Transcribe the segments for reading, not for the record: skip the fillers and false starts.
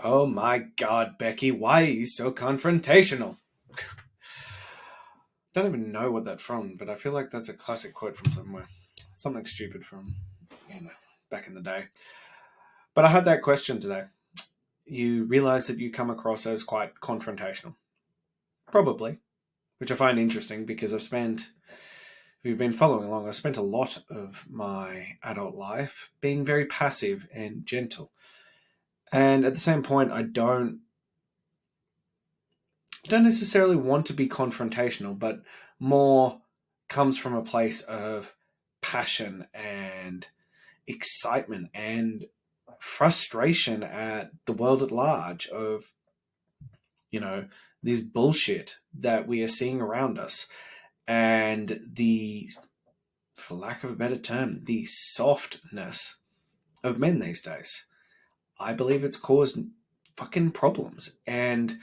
Oh my god, Becky, why are you so confrontational? Don't even know what that's from, but I feel like that's a classic quote from somewhere. Something stupid from, you know, back in the day. But I had that question today. You realize that you come across as quite confrontational. Probably. Which I find interesting because if you've been following along, I've spent a lot of my adult life being very passive and gentle. And at the same point, I don't necessarily want to be confrontational, but more comes from a place of passion and excitement and frustration at the world at large of, you know, this bullshit that we are seeing around us and for lack of a better term, the softness of men these days. I believe it's caused fucking problems. And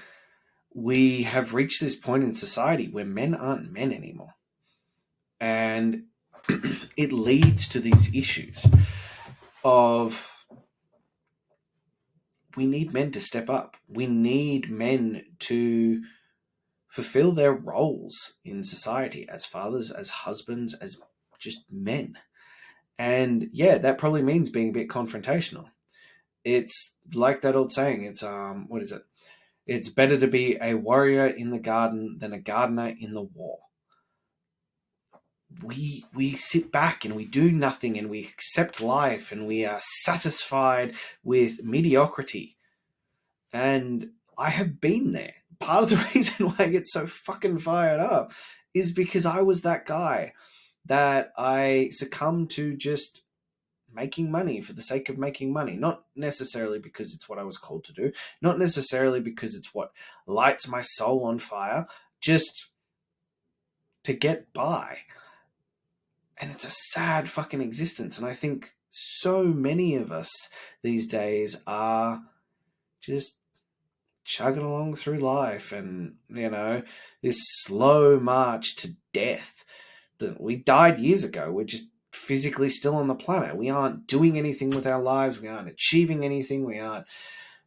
we have reached this point in society where men aren't men anymore. And it leads to these issues of we need men to step up. We need men to fulfill their roles in society as fathers, as husbands, as just men. And yeah, that probably means being a bit confrontational. It's like that old saying, it's what is it? It's better to be a warrior in the garden than a gardener in the war. We sit back and we do nothing and we accept life and we are satisfied with mediocrity. And I have been there. Part of the reason why I get so fucking fired up is because I was that guy that I succumbed to just making money for the sake of making money. Not necessarily because it's what I was called to do, not necessarily because it's what lights my soul on fire, just to get by. And it's a sad fucking existence. And I think so many of us these days are just chugging along through life and, this slow march to death. That we died years ago. We're just physically still on the planet. We aren't doing anything with our lives. We aren't achieving anything. We aren't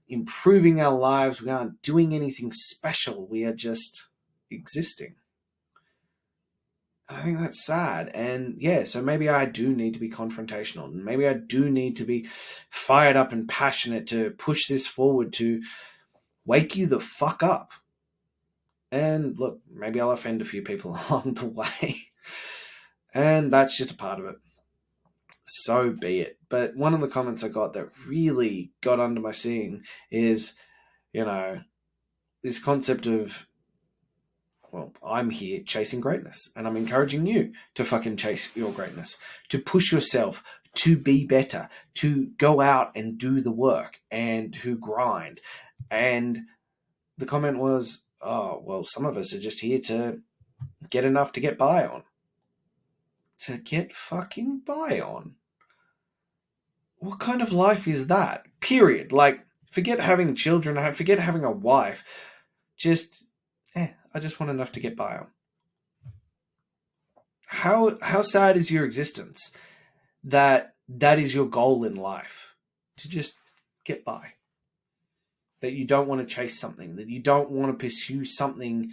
improving our lives. We aren't doing anything special. We are just existing. I think that's sad. And yeah, so maybe I do need to be confrontational. Maybe I do need to be fired up and passionate to push this forward, to wake you the fuck up. And look, maybe I'll offend a few people along the way. And that's just a part of it. So be it. But one of the comments I got that really got under my skin is, you know, this concept of, well, I'm here chasing greatness and I'm encouraging you to fucking chase your greatness, to push yourself, to be better, to go out and do the work and to grind. And the comment was, oh, well, some of us are just here to get enough to get by on. To get fucking by on? What kind of life is that? Period. Like, forget having children, forget having a wife. Just, I just want enough to get by on. How sad is your existence that is your goal in life? To just get by. That you don't want to chase something, that you don't want to pursue something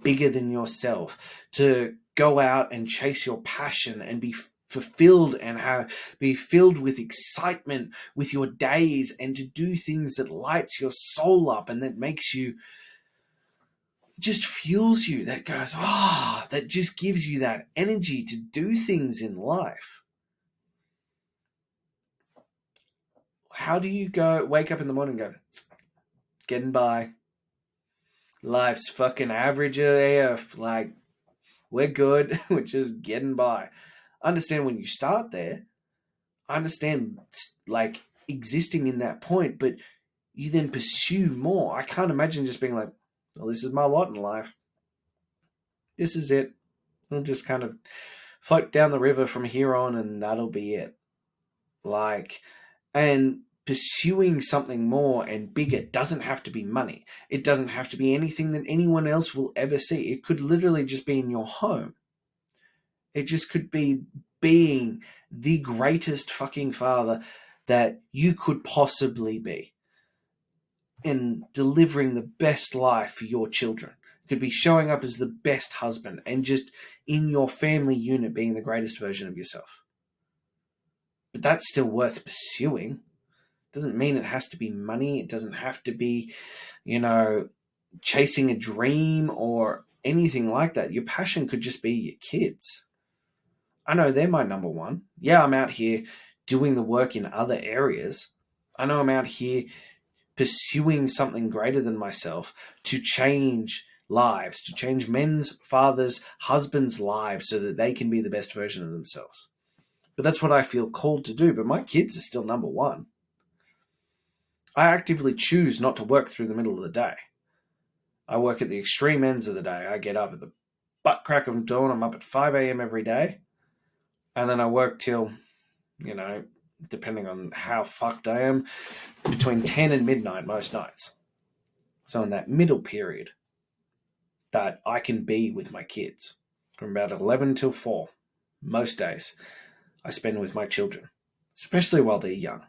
bigger than yourself, to go out and chase your passion and be fulfilled and be filled with excitement with your days and to do things that lights your soul up and that makes you, just fuels you, that goes, that just gives you that energy to do things in life. How do you wake up in the morning and go, getting by? Life's fucking average AF. Like, we're good. We're just getting by. I understand when you start there. I understand, like, existing in that point, but you then pursue more. I can't imagine just being like, well, this is my lot in life. This is it. I'll just kind of float down the river from here on and that'll be it. Like, and pursuing something more and bigger doesn't have to be money. It doesn't have to be anything that anyone else will ever see. It could literally just be in your home. It just could be being the greatest fucking father that you could possibly be. in delivering the best life for your children. It could be showing up as the best husband and just in your family unit being the greatest version of yourself. But that's still worth pursuing. It doesn't mean it has to be money. It doesn't have to be, chasing a dream or anything like that. Your passion could just be your kids. I know they're my number one. Yeah, I'm out here doing the work in other areas. I know I'm out here pursuing something greater than myself to change lives, to change men's, fathers, husbands' lives so that they can be the best version of themselves. But that's what I feel called to do. But my kids are still number one. I actively choose not to work through the middle of the day. I work at the extreme ends of the day. I get up at the butt crack of dawn. I'm up at 5 a.m. every day. And then I work till, depending on how fucked I am, between 10 and midnight most nights. So in that middle period that I can be with my kids, from about 11 till 4, most days, I spend with my children, especially while they're young.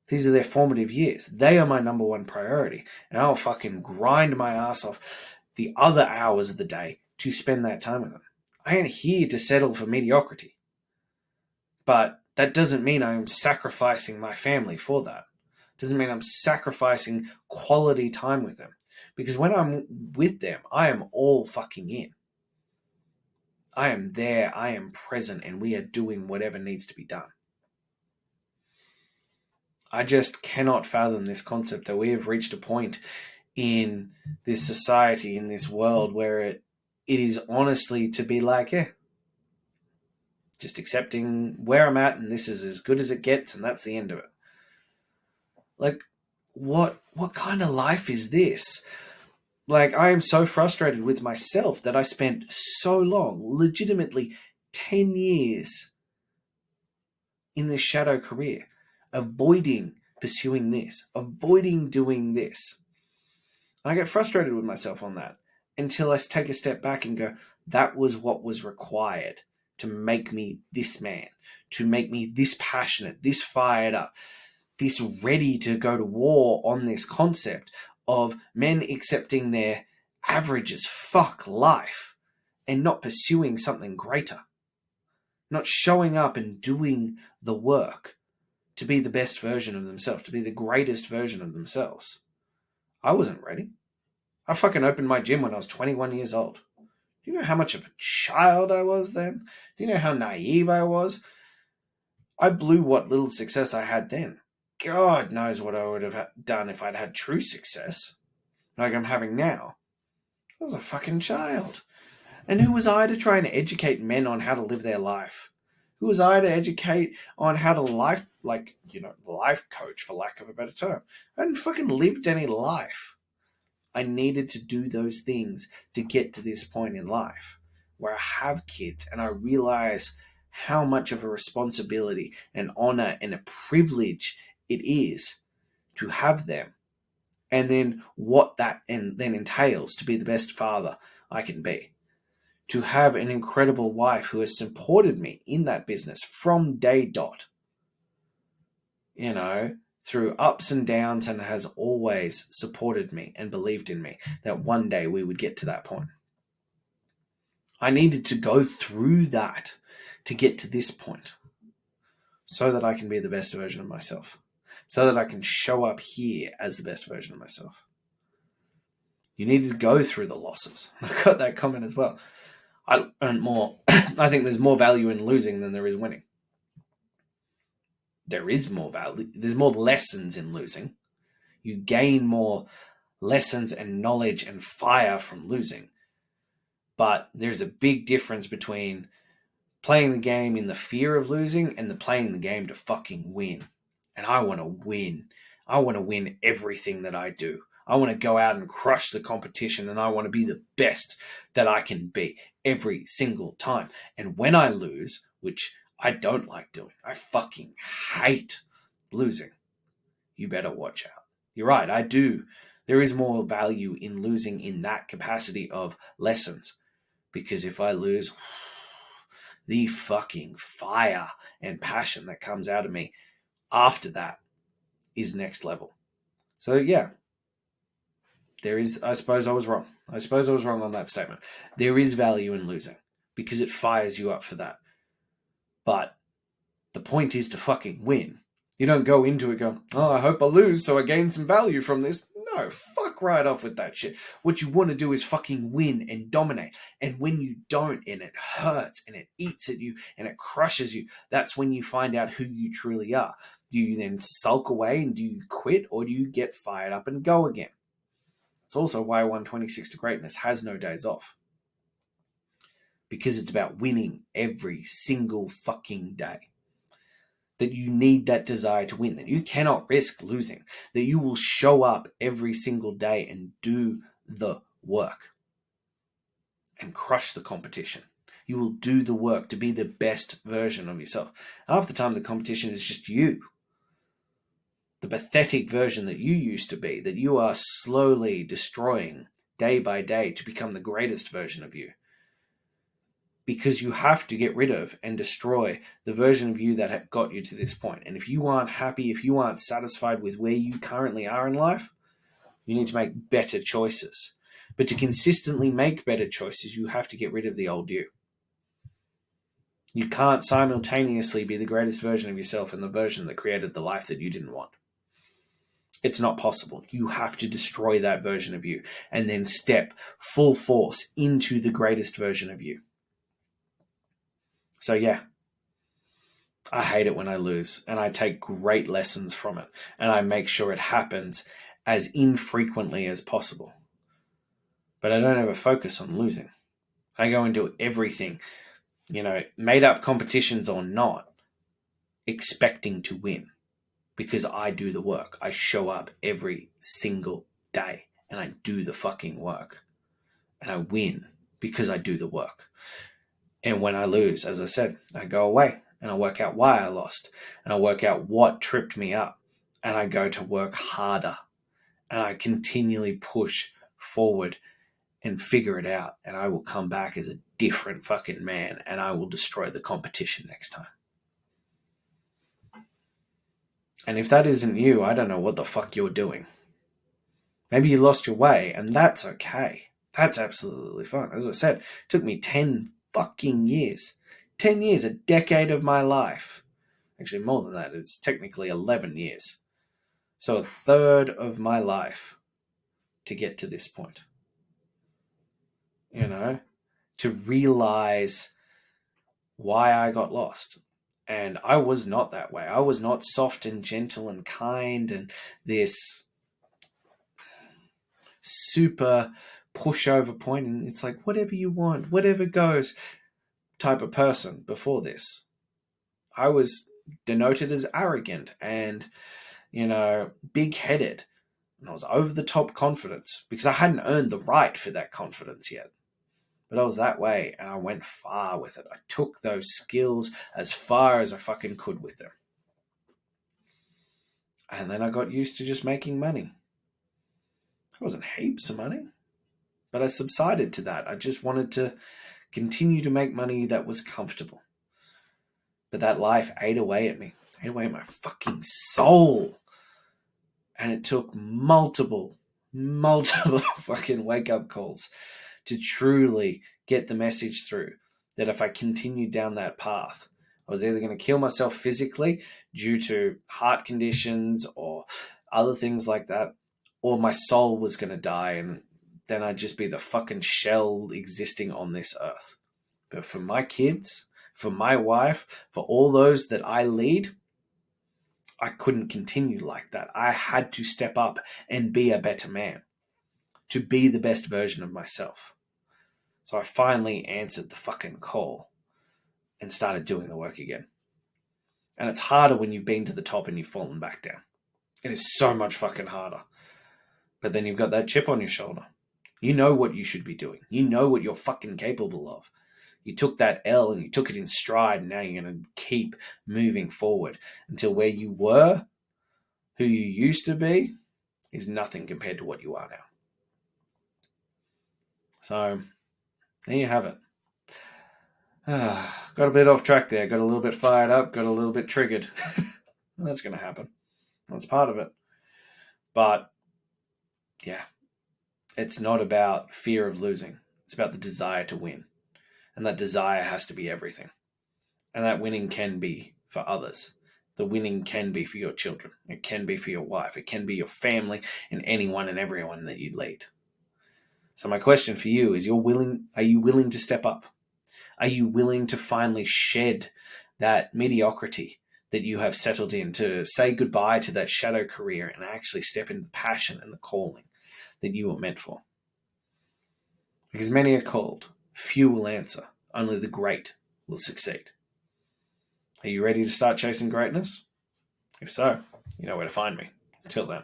These are their formative years. They are my number one priority. And I'll fucking grind my ass off the other hours of the day to spend that time with them. I ain't here to settle for mediocrity. But that doesn't mean I'm sacrificing my family for that. It doesn't mean I'm sacrificing quality time with them. Because when I'm with them, I am all fucking in. I am there, I am present, and we are doing whatever needs to be done. I just cannot fathom this concept that we have reached a point in this society, in this world, where it is honestly to be like, just accepting where I'm at and this is as good as it gets and that's the end of it. Like, what kind of life is this? Like, I am so frustrated with myself that I spent so long, legitimately 10 years in this shadow career, avoiding pursuing this, avoiding doing this. I get frustrated with myself on that until I take a step back and go, that was what was required to make me this man, to make me this passionate, this fired up, this ready to go to war on this concept of men accepting their average as fuck life and not pursuing something greater, not showing up and doing the work to be the best version of themselves, to be the greatest version of themselves. I wasn't ready. I fucking opened my gym when I was 21 years old. Do you know how much of a child I was then? Do you know how naive I was? I blew what little success I had then. God knows what I would have done if I'd had true success, like I'm having now. I was a fucking child. And who was I to try and educate men on how to live their life? Who was I to educate on how to life coach, for lack of a better term? I hadn't fucking lived any life. I needed to do those things to get to this point in life where I have kids and I realize how much of a responsibility, an honor, and a privilege it is to have them. And then what that then entails to be the best father I can be. To have an incredible wife who has supported me in that business from day dot. Through ups and downs, and has always supported me and believed in me that one day we would get to that point. I needed to go through that to get to this point so that I can be the best version of myself, so that I can show up here as the best version of myself. You need to go through the losses. I got that comment as well. I earned more. I think there's more value in losing than there is winning. There is more value. There's more lessons in losing. You gain more lessons and knowledge and fire from losing. But there's a big difference between playing the game in the fear of losing and playing the game to fucking win. And I want to win. I want to win everything that I do. I want to go out and crush the competition, and I want to be the best that I can be every single time. And when I lose, which I don't like doing, I fucking hate losing, you better watch out. You're right, I do. There is more value in losing in that capacity of lessons. Because if I lose, the fucking fire and passion that comes out of me after that is next level. So yeah, There is, I suppose I was wrong. I suppose I was wrong on that statement. There is value in losing because it fires you up for that. But the point is to fucking win. You don't go into it going, oh, I hope I lose so I gain some value from this. No, fuck right off with that shit. What you want to do is fucking win and dominate. And when you don't, and it hurts and it eats at you and it crushes you, that's when you find out who you truly are. Do you then sulk away and do you quit, or do you get fired up and go again? It's also why 126 to Greatness has no days off. Because it's about winning every single fucking day. That you need that desire to win, that you cannot risk losing, that you will show up every single day and do the work and crush the competition. You will do the work to be the best version of yourself. Half the time the competition is just you. The pathetic version that you used to be, that you are slowly destroying day by day to become the greatest version of you. Because you have to get rid of and destroy the version of you that got you to this point. And if you aren't happy, if you aren't satisfied with where you currently are in life, you need to make better choices. But to consistently make better choices, you have to get rid of the old you. You can't simultaneously be the greatest version of yourself and the version that created the life that you didn't want. It's not possible. You have to destroy that version of you and then step full force into the greatest version of you. So yeah, I hate it when I lose, and I take great lessons from it, and I make sure it happens as infrequently as possible. But I don't ever focus on losing. I go into everything, made up competitions or not, expecting to win because I do the work. I show up every single day and I do the fucking work, and I win because I do the work. And when I lose, as I said, I go away and I work out why I lost and I work out what tripped me up, and I go to work harder and I continually push forward and figure it out, and I will come back as a different fucking man and I will destroy the competition next time. And if that isn't you, I don't know what the fuck you're doing. Maybe you lost your way, and that's okay. That's absolutely fine. As I said, it took me 10 fucking years. 10 years, a decade of my life. Actually, more than that. It's technically 11 years. So a third of my life to get to this point. To realize why I got lost. And I was not that way. I was not soft and gentle and kind and this super pushover point, and it's like, whatever you want, whatever goes type of person before this. I was denoted as arrogant and, big-headed. And I was over the top confidence because I hadn't earned the right for that confidence yet. But I was that way, and I went far with it. I took those skills as far as I fucking could with them. And then I got used to just making money. It wasn't heaps of money, but I subsided to that. I just wanted to continue to make money that was comfortable. But that life ate away at me, ate away at my fucking soul. And it took multiple fucking wake-up calls to truly get the message through that if I continued down that path, I was either going to kill myself physically due to heart conditions or other things like that, or my soul was going to die, and then I'd just be the fucking shell existing on this earth. But for my kids, for my wife, for all those that I lead, I couldn't continue like that. I had to step up and be a better man, to be the best version of myself. So I finally answered the fucking call and started doing the work again. And it's harder when you've been to the top and you've fallen back down. It is so much fucking harder. But then you've got that chip on your shoulder. You know what you should be doing. You know what you're fucking capable of. You took that L and you took it in stride, and now you're going to keep moving forward until where you were, who you used to be, is nothing compared to what you are now. So, there you have it. Got a bit off track there. Got a little bit fired up. Got a little bit triggered. That's going to happen. That's part of it. But, yeah, It's not about fear of losing. It's about the desire to win. And that desire has to be everything. And that winning can be for others. The winning can be for your children. It can be for your wife. It can be your family and anyone and everyone that you lead. So my question for you is, are you willing to step up? Are you willing to finally shed that mediocrity that you have settled in, to say goodbye to that shadow career and actually step into the passion and the calling that you were meant for? Because many are called, few will answer, only the great will succeed. Are you ready to start chasing greatness? If so, you know where to find me. Until then.